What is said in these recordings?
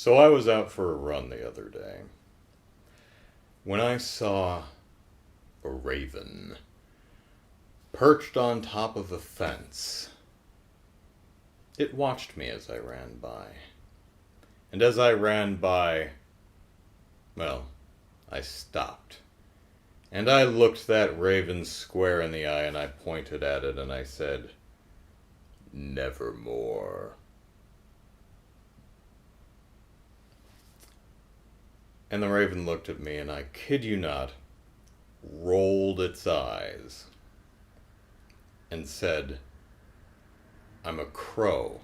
So I was out for a run the other day when I saw a raven perched on top of a fence. It watched me as I ran by. And as I ran by, well, I stopped. And I looked that raven square in the eye and I pointed at it and I said, "Nevermore." And the raven looked at me and I kid you not, rolled its eyes and said, "I'm a crow,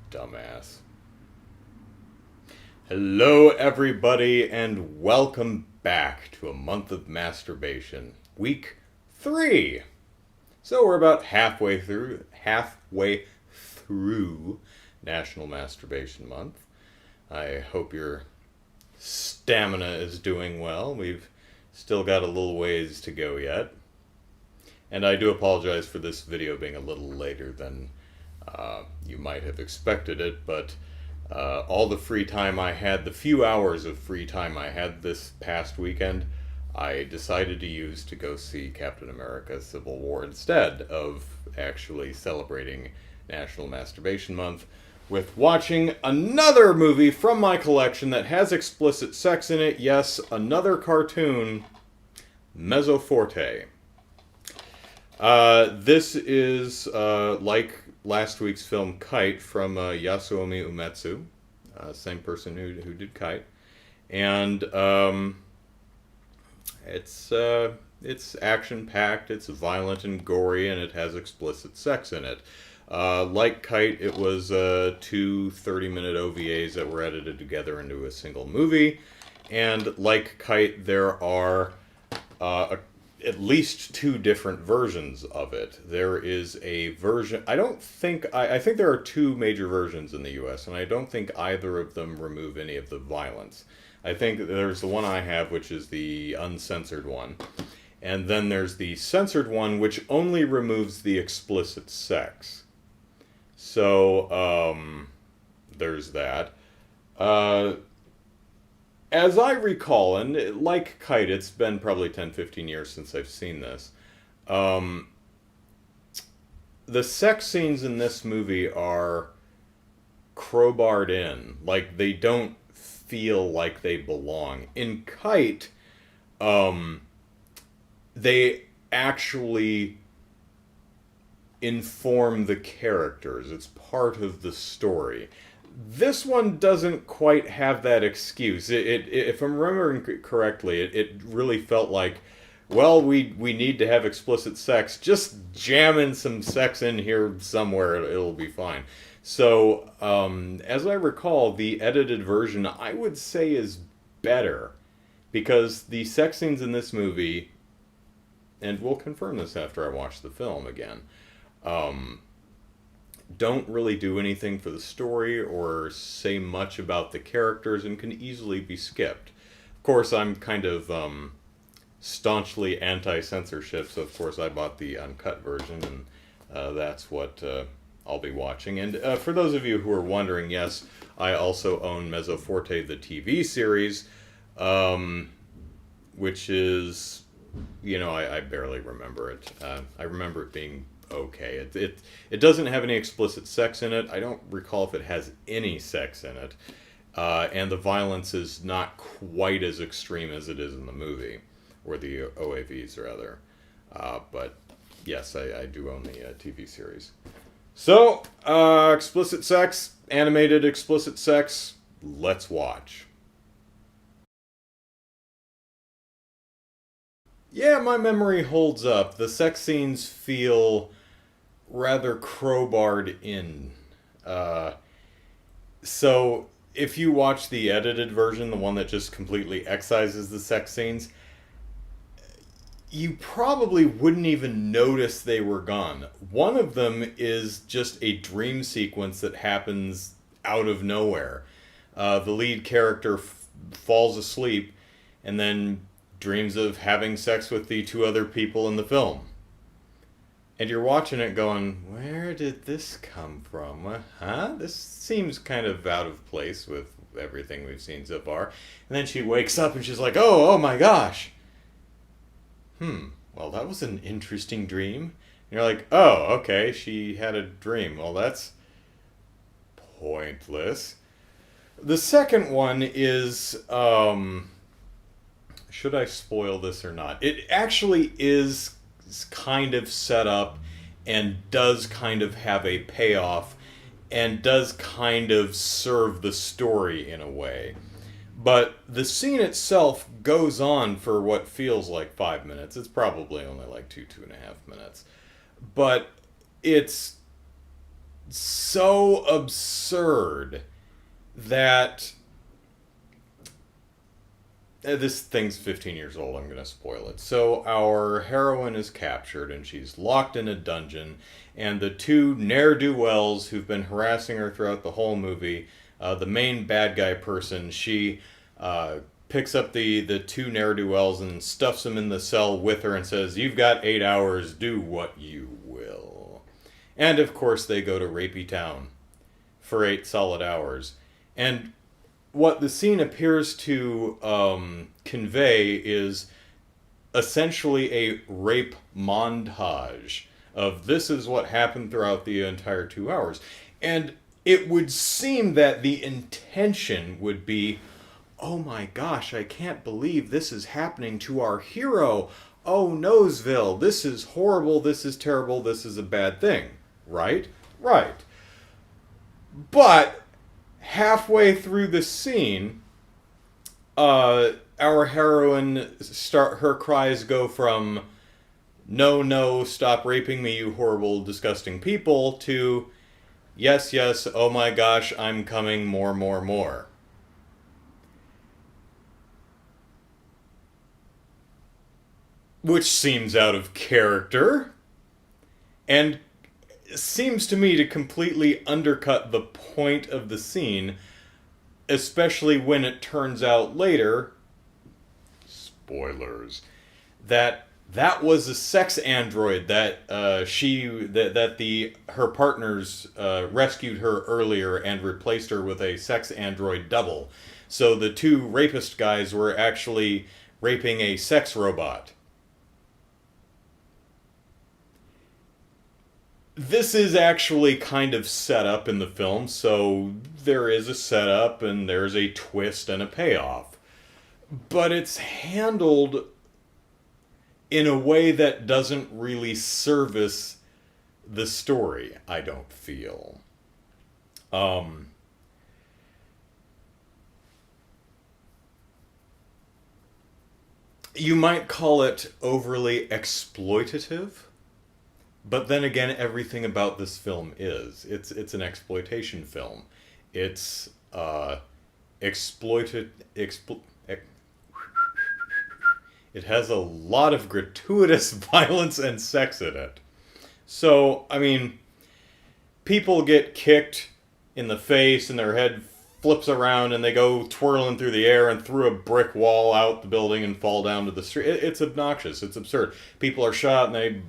dumbass." Hello everybody and welcome back to a month of masturbation. Week 3. So we're about halfway through National Masturbation Month. I hope your stamina is doing well. We've still got a little ways to go yet. And I do apologize for this video being a little later than you might have expected it, but all the free time I had, the few hours of free time I had this past weekend, I decided to use to go see Captain America Civil War instead of actually celebrating National Masturbation Month with watching another movie from my collection that has explicit sex in it. Yes, another cartoon, Mezzo Forte. This is like last week's film Kite from Yasuomi Umetsu, same person who did Kite, and it's action-packed, it's violent and gory, and it has explicit sex in it. Like Kite, it was two 30-minute OVAs that were edited together into a single movie, and like Kite, there are at least 2 different versions of it. There is a version, I think there are 2 major versions in the US, and I don't think either of them remove any of the violence. I think there's the one I have, which is the uncensored one, and then there's the censored one, which only removes the explicit sex. So, there's that. As I recall, and like Kite, it's been probably 10-15 years since I've seen this, the sex scenes in this movie are crowbarred in. Like, they don't feel like they belong. In Kite, they actually inform the characters. It's part of the story. This one doesn't quite have that excuse. If I'm remembering correctly, it really felt like, well, we need to have explicit sex. Just jam in some sex in here somewhere, it'll be fine. So, as I recall, the edited version, I would say, is better. Because the sex scenes in this movie, and we'll confirm this after I watch the film again, don't really do anything for the story or say much about the characters and can easily be skipped. Of course, I'm kind of staunchly anti-censorship, so of course I bought the uncut version, and that's what I'll be watching. And for those of you who are wondering, yes, I also own Meso Forte, the TV series, which is, I barely remember it. I remember it being okay. It doesn't have any explicit sex in it. I don't recall if it has any sex in it. And the violence is not quite as extreme as it is in the movie, or the OAVs rather. But yes, I do own the TV series. So, explicit sex, animated explicit sex, let's watch. Yeah, my memory holds up. The sex scenes feel rather crowbarred in. So, if you watch the edited version, the one that just completely excises the sex scenes, you probably wouldn't even notice they were gone. One of them is just a dream sequence that happens out of nowhere. The lead character falls asleep and then dreams of having sex with the 2 other people in the film. And you're watching it going, where did this come from? Huh? This seems kind of out of place with everything we've seen so far. And then she wakes up and she's like, oh my gosh. Well, that was an interesting dream. And you're like, oh, okay, she had a dream. Well, that's pointless. The second one is, should I spoil this or not? It actually is kind of set up and does kind of have a payoff and does kind of serve the story in a way. But the scene itself goes on for what feels like 5 minutes. It's probably only like 2.5 minutes. But it's so absurd that this thing's 15 years old. I'm going to spoil it. So our heroine is captured and she's locked in a dungeon. And the two ne'er-do-wells who've been harassing her throughout the whole movie, the main bad guy person, she picks up the two ne'er-do-wells and stuffs them in the cell with her and says, "You've got 8 hours, do what you will." And of course they go to Rapey Town for 8 solid hours. And what the scene appears to convey is essentially a rape montage of this is what happened throughout the entire 2 hours. And it would seem that the intention would be, oh my gosh, I can't believe this is happening to our hero. Oh, Noseville, this is horrible, this is terrible, this is a bad thing. Right? Right. But halfway through the scene, our heroine her cries go from "No, no, stop raping me, you horrible, disgusting people," to "Yes, yes, oh my gosh, I'm coming, more, more, more." Which seems out of character, and seems to me to completely undercut the point of the scene, especially when it turns out later, spoilers, that was a sex android that her partners rescued her earlier and replaced her with a sex android double. So the two rapist guys were actually raping a sex robot. This is actually kind of set up in the film, so there is a setup and there's a twist and a payoff. But it's handled in a way that doesn't really service the story, I don't feel. You might call it overly exploitative. But then again, everything about this film is. It's an exploitation film. It's exploited... It has a lot of gratuitous violence and sex in it. So, I mean, people get kicked in the face and their head flips around and they go twirling through the air and through a brick wall out the building and fall down to the street. It's obnoxious. It's absurd. People are shot and they...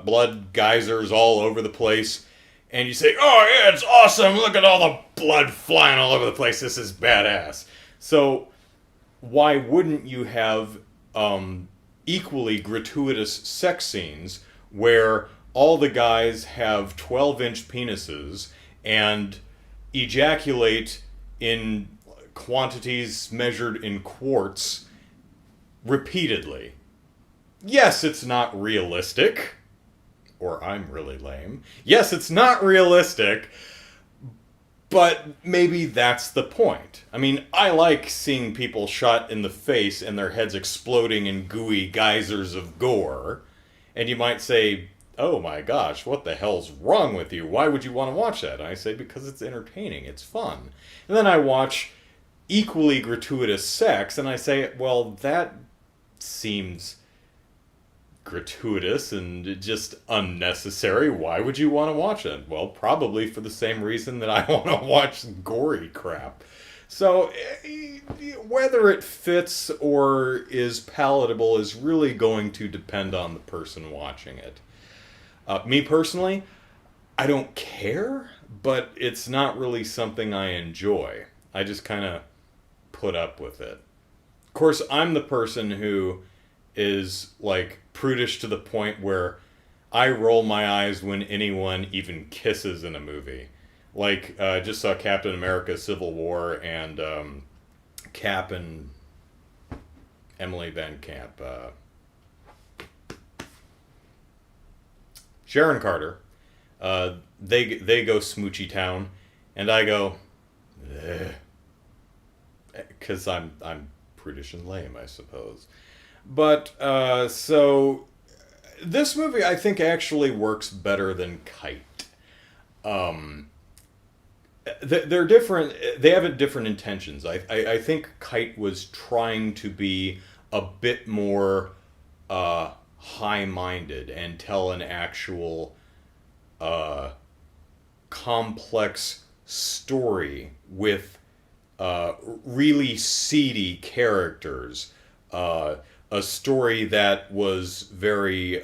blood geysers all over the place, and you say, "Oh yeah, it's awesome, look at all the blood flying all over the place, this is badass." So why wouldn't you have equally gratuitous sex scenes where all the guys have 12-inch penises and ejaculate in quantities measured in quarts repeatedly? Yes, it's not realistic. Or I'm really lame. Yes, it's not realistic, but maybe that's the point. I mean, I like seeing people shot in the face and their heads exploding in gooey geysers of gore. And you might say, "Oh my gosh, what the hell's wrong with you? Why would you want to watch that?" And I say, because it's entertaining, it's fun. And then I watch equally gratuitous sex, and I say, well, that seems gratuitous and just unnecessary. Why would you want to watch it? Well, probably for the same reason that I want to watch gory crap. So whether it fits or is palatable is really going to depend on the person watching it. Me personally, I don't care, but it's not really something I enjoy. I just kind of put up with it. Of course, I'm the person who is like prudish to the point where I roll my eyes when anyone even kisses in a movie. Like, just saw Captain America Civil War and Cap and Emily Van Camp. Sharon Carter. They go Smoochy Town, and I go, because I'm prudish and lame, I suppose. But so this movie I think actually works better than Kite. They're different. They have different intentions. I think Kite was trying to be a bit more high-minded and tell an actual complex story with really seedy characters. A story that was very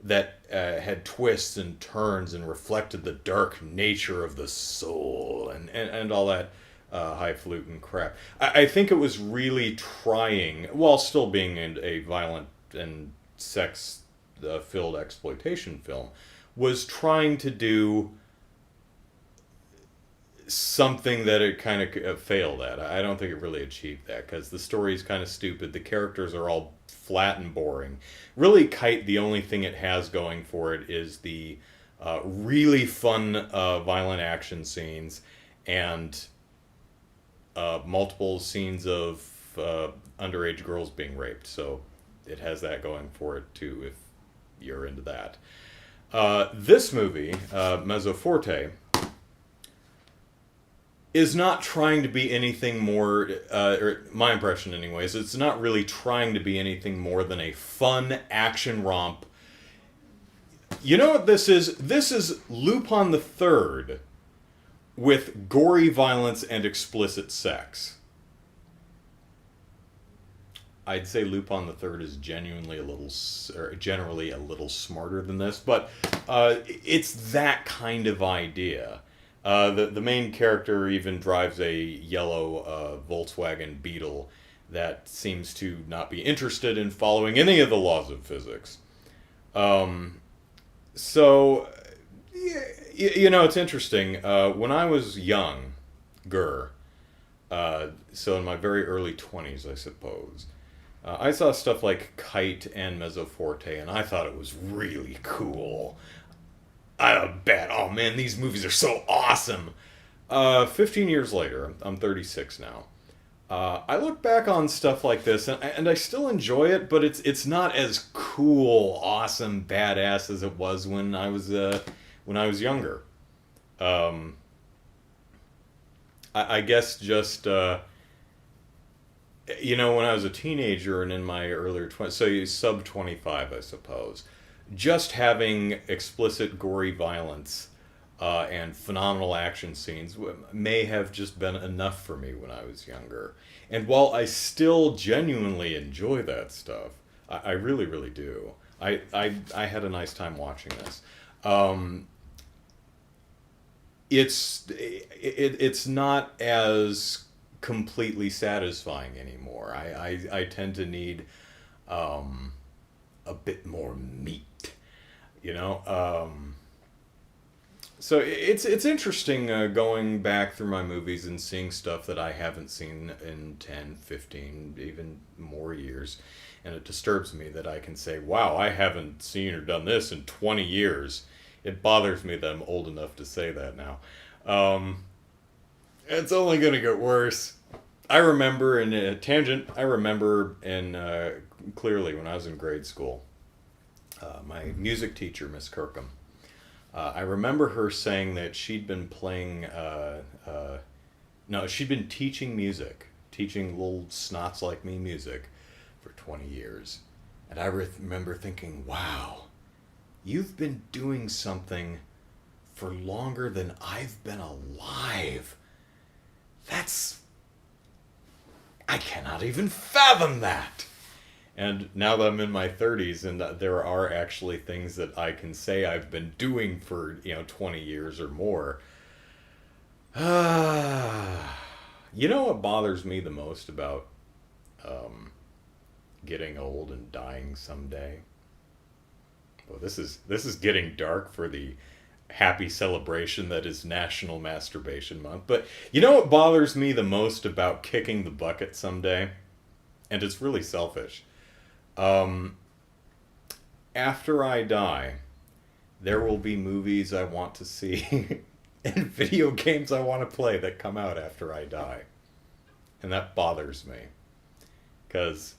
that had twists and turns and reflected the dark nature of the soul and all that highfalutin crap. I think it was really trying, while still being a violent and sex filled exploitation film, was trying to do something that it kind of failed at. I don't think it really achieved that because the story is kind of stupid. The characters are all flat and boring. Really, Kite, the only thing it has going for it is the really fun violent action scenes and multiple scenes of underage girls being raped. So it has that going for it too, if you're into that. This movie, Mezzo Forte, is not trying to be anything more, or my impression anyways, it's not really trying to be anything more than a fun action romp. You know what this is? This is Lupin the Third with gory violence and explicit sex. I'd say Lupin the Third is genuinely generally a little smarter than this, but it's that kind of idea. The main character even drives a yellow Volkswagen Beetle that seems to not be interested in following any of the laws of physics. So, you know, it's interesting. When I was younger, so in my very early 20s, I suppose, I saw stuff like Kite and Mezzo Forte, and I thought it was really cool. I bet, oh man, these movies are so awesome. 15 years later, I'm 36 now. I look back on stuff like this, and I still enjoy it, but it's not as cool, awesome, badass as it was when I was younger. I guess just you know, when I was a teenager and in my earlier 20s, so sub 25, I suppose, just having explicit, gory violence and phenomenal action scenes may have just been enough for me when I was younger. And while I still genuinely enjoy that stuff, I really, really do. I had a nice time watching this. It's not as completely satisfying anymore. I tend to need a bit more meat, you know. So it's interesting going back through my movies and seeing stuff that I haven't seen in 10, 15, even more years. And it disturbs me that I can say, wow, I haven't seen or done this in 20 years. It bothers me that I'm old enough to say that now. It's only going to get worse. I remember in a tangent, clearly when I was in grade school, my music teacher, Miss Kirkham, I remember her saying that she'd been she'd been teaching music, teaching little snots like me music for 20 years. And I remember thinking, wow, you've been doing something for longer than I've been alive. I cannot even fathom that. And now that I'm in my 30s, and that there are actually things that I can say I've been doing for, 20 years or more. You know what bothers me the most about getting old and dying someday? Well, this is getting dark for the happy celebration that is National Masturbation Month. But you know what bothers me the most about kicking the bucket someday? And it's really selfish. After I die, there will be movies I want to see and video games I want to play that come out after I die. And that bothers me. Because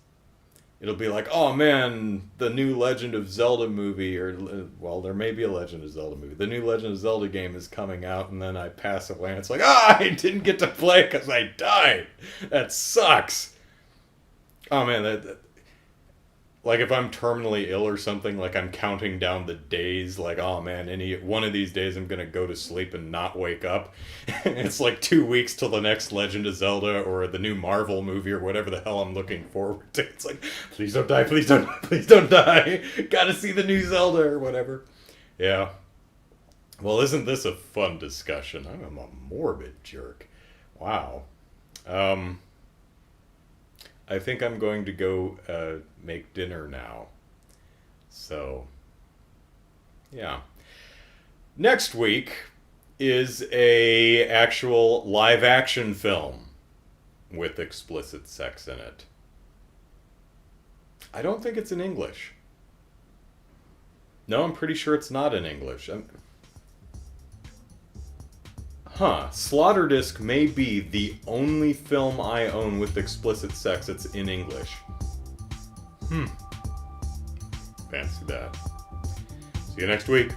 it'll be like, oh man, the new Legend of Zelda movie, or, well, there may be a Legend of Zelda movie. The new Legend of Zelda game is coming out, and then I pass away, and it's like, I didn't get to play because I died. That sucks. Oh man, like if I'm terminally ill or something, like I'm counting down the days, like, oh man, any one of these days I'm gonna go to sleep and not wake up. It's like 2 weeks till the next Legend of Zelda or the new Marvel movie or whatever the hell I'm looking forward to. It's like, please don't die, please don't die. Gotta see the new Zelda or whatever. Yeah. Well, isn't this a fun discussion? I'm a morbid jerk. Wow. I think I'm going to go make dinner now. So, yeah. Next week is a actual live action film with explicit sex in it. I don't think it's in English. No, I'm pretty sure it's not in English. Slaughterdisc may be the only film I own with explicit sex that's in English. Fancy that. See you next week.